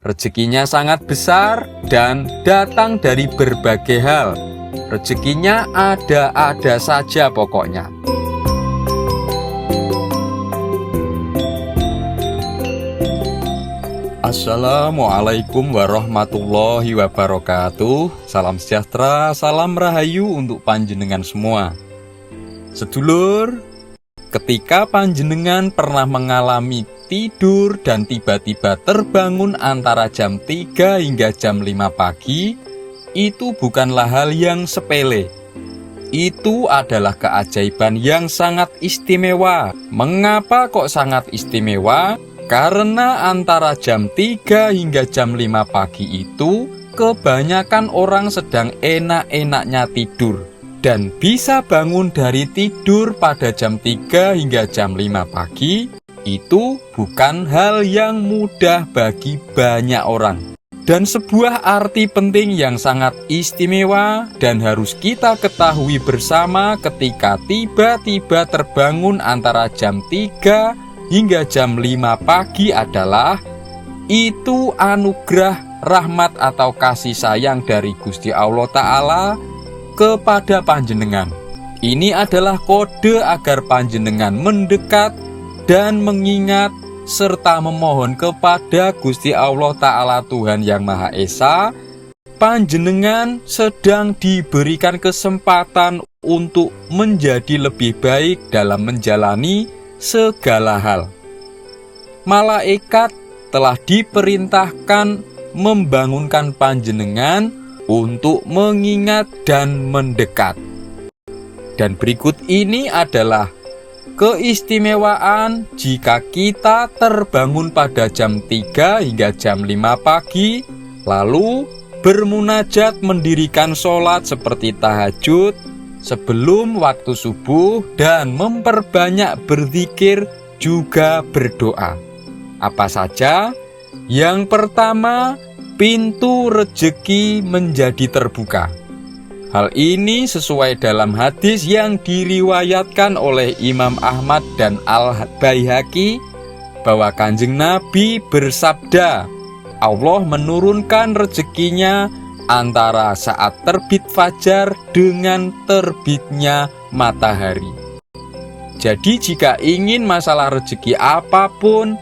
Rezekinya sangat besar dan datang dari berbagai hal. Rezekinya ada-ada saja pokoknya. Assalamualaikum warahmatullahi wabarakatuh. Salam sejahtera, salam rahayu untuk panjenengan semua. Sedulur, ketika panjenengan pernah mengalami tidur dan tiba-tiba terbangun antara jam 3 hingga jam 5 pagi, itu bukanlah hal yang sepele. Itu adalah keajaiban yang sangat istimewa. Mengapa kok sangat istimewa? Karena antara jam 3 hingga jam 5 pagi itu kebanyakan orang sedang enak-enaknya tidur dan bisa bangun dari tidur pada jam 3 hingga jam 5 pagi. Itu bukan hal yang mudah bagi banyak orang. Dan sebuah arti penting yang sangat istimewa dan harus kita ketahui bersama ketika tiba-tiba terbangun antara jam 3 hingga jam 5 pagi adalah itu anugerah, rahmat atau kasih sayang dari Gusti Allah Ta'ala kepada panjenengan. Ini adalah kode agar panjenengan mendekat dan mengingat serta memohon kepada Gusti Allah Ta'ala Tuhan Yang Maha Esa. Panjenengan sedang diberikan kesempatan untuk menjadi lebih baik dalam menjalani segala hal. Malaikat telah diperintahkan membangunkan panjenengan untuk mengingat dan mendekat. Dan berikut ini adalah keistimewaan jika kita terbangun pada jam 3 hingga jam 5 pagi, lalu bermunajat mendirikan sholat seperti tahajud sebelum waktu subuh dan memperbanyak berzikir juga berdoa. Apa saja? Yang pertama, pintu rezeki menjadi terbuka. Hal ini sesuai dalam hadis yang diriwayatkan oleh Imam Ahmad dan Al-Baihaqi bahwa Kanjeng Nabi bersabda, Allah menurunkan rezekinya antara saat terbit fajar dengan terbitnya matahari. Jadi jika ingin masalah rezeki apapun,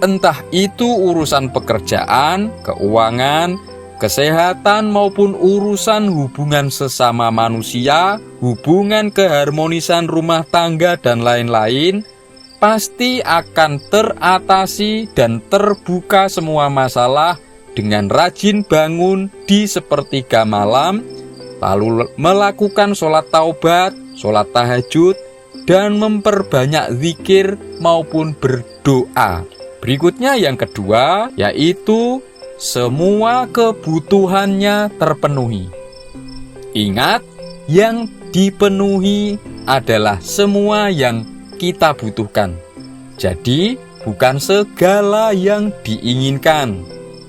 entah itu urusan pekerjaan, keuangan, kesehatan maupun urusan hubungan sesama manusia, hubungan keharmonisan rumah tangga dan lain-lain, pasti akan teratasi dan terbuka semua masalah dengan rajin bangun di sepertiga malam, lalu melakukan sholat taubat, sholat tahajud, dan memperbanyak zikir maupun berdoa. Berikutnya yang kedua, yaitu semua kebutuhannya terpenuhi. Ingat, yang dipenuhi adalah semua yang kita butuhkan. Jadi, bukan segala yang diinginkan.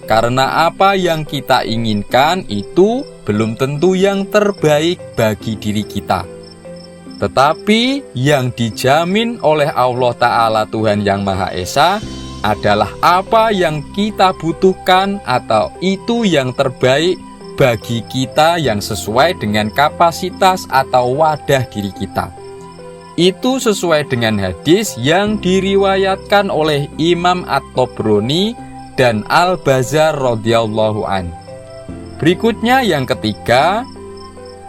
Karena apa yang kita inginkan itu belum tentu yang terbaik bagi diri kita. Tetapi yang dijamin oleh Allah Ta'ala Tuhan Yang Maha Esa adalah apa yang kita butuhkan atau itu yang terbaik bagi kita yang sesuai dengan kapasitas atau wadah diri kita. Itu sesuai dengan hadis yang diriwayatkan oleh Imam At-Tabrani dan Al-Bazzar radhiyallahu an. Berikutnya yang ketiga,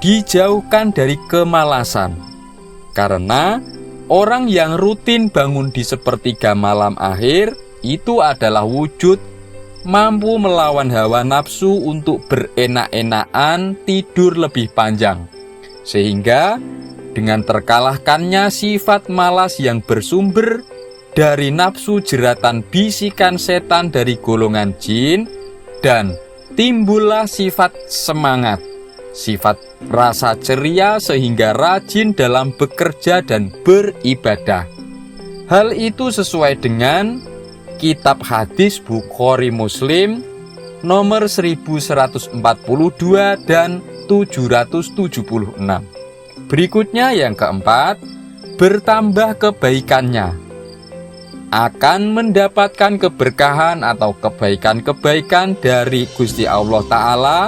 dijauhkan dari kemalasan. Karena orang yang rutin bangun di sepertiga malam akhir itu adalah wujud mampu melawan hawa nafsu untuk berenak-enakan tidur lebih panjang. Sehingga dengan terkalahkannya sifat malas yang bersumber dari nafsu jeratan bisikan setan dari golongan jin, dan timbullah sifat semangat, sifat rasa ceria sehingga rajin dalam bekerja dan beribadah. Hal itu sesuai dengan kitab hadis Bukhari Muslim nomor 1142 dan 776. Berikutnya yang keempat, bertambah kebaikannya. akan mendapatkan keberkahan atau kebaikan-kebaikan dari Gusti Allah Ta'ala,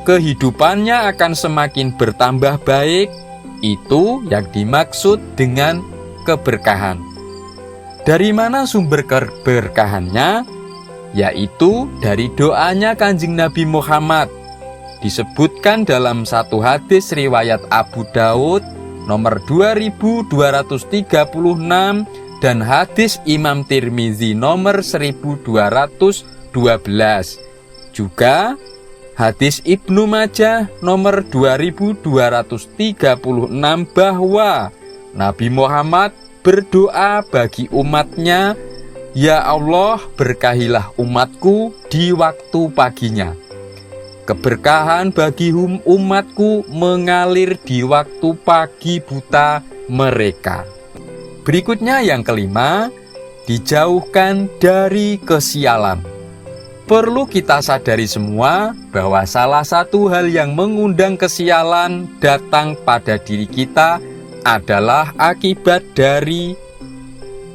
kehidupannya akan semakin bertambah baik. Itu yang dimaksud dengan keberkahan. Dari mana sumber keberkahannya? Yaitu dari doanya Kanjeng Nabi Muhammad. Disebutkan dalam satu hadis riwayat Abu Daud nomor 2236 dan hadis Imam Tirmizi nomor 1212. Juga hadis Ibnu Majah nomor 2236 bahwa Nabi Muhammad berdoa bagi umatnya, "Ya Allah, berkahilah umatku di waktu paginya." Keberkahan bagi umatku mengalir di waktu pagi buta mereka. Berikutnya yang kelima, dijauhkan dari kesialan. Perlu kita sadari semua bahwa salah satu hal yang mengundang kesialan datang pada diri kita adalah akibat dari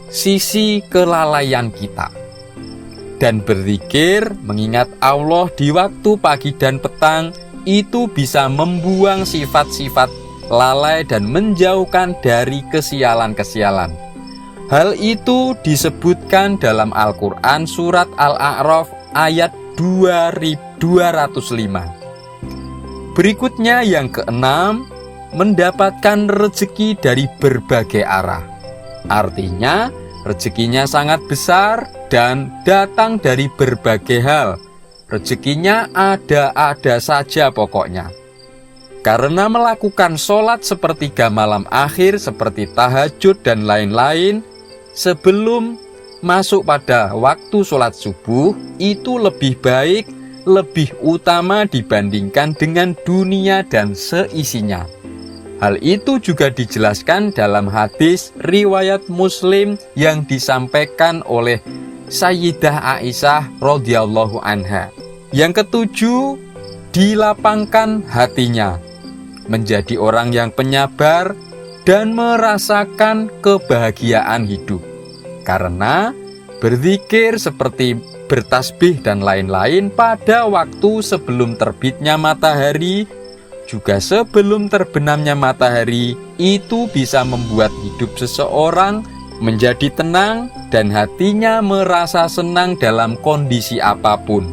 sisi kelalaian kita. Dan berzikir mengingat Allah di waktu pagi dan petang itu bisa membuang sifat-sifat lalai dan menjauhkan dari kesialan-kesialan. Hal itu disebutkan dalam Al-Quran surat Al-A'raf ayat 205. Berikutnya yang keenam, mendapatkan rezeki dari berbagai arah. Artinya, rezekinya sangat besar dan datang dari berbagai hal. Rezekinya ada-ada saja pokoknya. Karena melakukan sholat sepertiga malam akhir seperti tahajud dan lain-lain, sebelum masuk pada waktu sholat subuh, itu lebih baik, lebih utama dibandingkan dengan dunia dan seisinya. Hal itu juga dijelaskan dalam hadis riwayat Muslim yang disampaikan oleh Sayyidah Aisyah radhiyallahu anha. Yang ketujuh, dilapangkan hatinya, menjadi orang yang penyabar dan merasakan kebahagiaan hidup. Karena berzikir seperti bertasbih dan lain-lain pada waktu sebelum terbitnya matahari, juga sebelum terbenamnya matahari, itu bisa membuat hidup seseorang menjadi tenang dan hatinya merasa senang dalam kondisi apapun.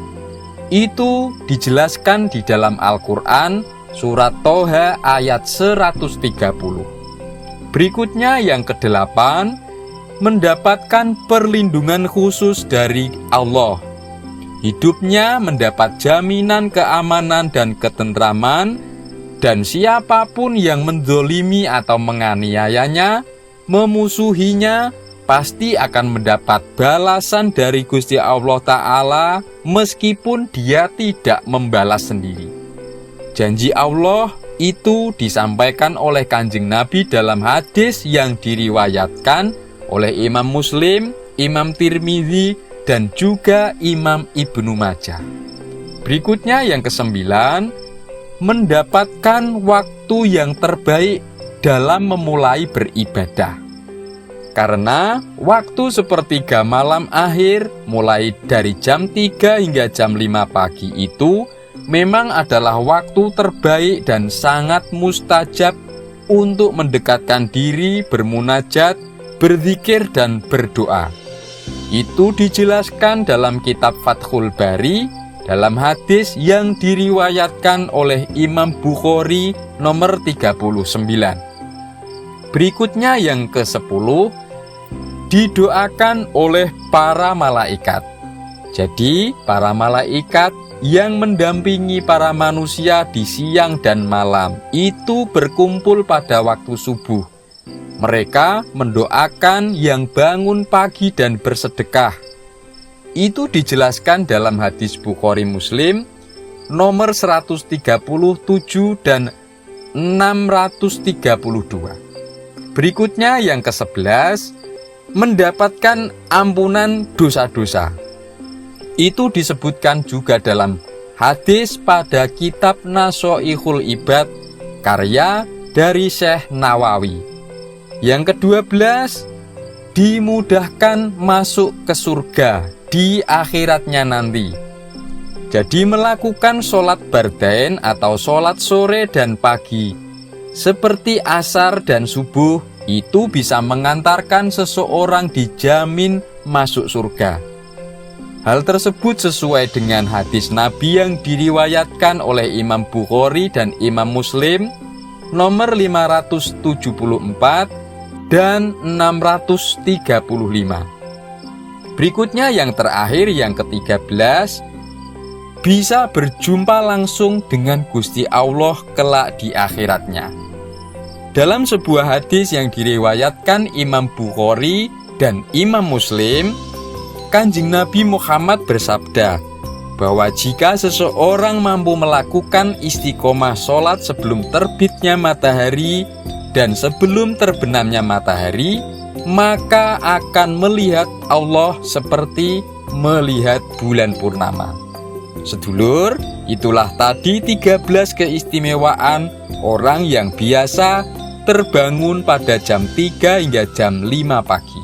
Itu dijelaskan di dalam Al-Quran surat Toha ayat 130. Berikutnya yang kedelapan, mendapatkan perlindungan khusus dari Allah. Hidupnya mendapat jaminan keamanan dan ketentraman, dan siapapun yang menzolimi atau menganiayanya, memusuhinya, pasti akan mendapat balasan dari Gusti Allah Ta'ala meskipun dia tidak membalas sendiri. Janji Allah itu disampaikan oleh Kanjeng Nabi dalam hadis yang diriwayatkan oleh Imam Muslim, Imam Tirmizi, dan juga Imam Ibnu Majah. Berikutnya yang kesembilan, mendapatkan waktu yang terbaik dalam memulai beribadah. Karena waktu sepertiga malam akhir mulai dari jam 3 hingga jam 5 pagi itu memang adalah waktu terbaik dan sangat mustajab untuk mendekatkan diri, bermunajat, berzikir dan berdoa. Itu dijelaskan dalam kitab Fathul Bari dalam hadis yang diriwayatkan oleh Imam Bukhari nomor 39. Berikutnya yang ke-10, didoakan oleh para malaikat. Jadi para malaikat yang mendampingi para manusia di siang dan malam itu berkumpul pada waktu subuh. Mereka mendoakan yang bangun pagi dan bersedekah. Itu dijelaskan dalam hadis Bukhari Muslim nomor 137 dan 632. Berikutnya yang ke-11, mendapatkan ampunan dosa-dosa. Itu disebutkan juga dalam hadis pada kitab Nasoihul Ibad karya dari Syekh Nawawi. Yang ke-12, dimudahkan masuk ke surga di akhiratnya nanti. Jadi melakukan sholat bardain atau sholat sore dan pagi seperti asar dan subuh itu bisa mengantarkan seseorang dijamin masuk surga. Hal tersebut sesuai dengan hadis Nabi yang diriwayatkan oleh Imam Bukhari dan Imam Muslim nomor 574 dan 635. Berikutnya yang terakhir, yang ke-13, bisa berjumpa langsung dengan Gusti Allah kelak di akhiratnya. Dalam sebuah hadis yang diriwayatkan Imam Bukhari dan Imam Muslim, Kanjeng Nabi Muhammad bersabda bahwa jika seseorang mampu melakukan istiqomah sholat sebelum terbitnya matahari dan sebelum terbenamnya matahari, maka akan melihat Allah seperti melihat bulan purnama. Sedulur, itulah tadi 13 keistimewaan orang yang biasa terbangun pada jam 3 hingga jam 5 pagi.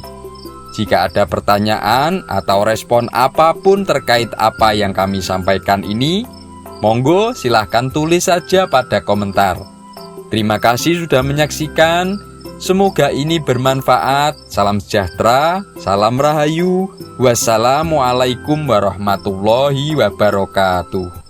Jika ada pertanyaan atau respon apapun terkait apa yang kami sampaikan ini, monggo silahkan tulis saja pada komentar. Terima kasih sudah menyaksikan. Semoga ini bermanfaat. Salam sejahtera, salam rahayu. Wassalamualaikum warahmatullahi wabarakatuh.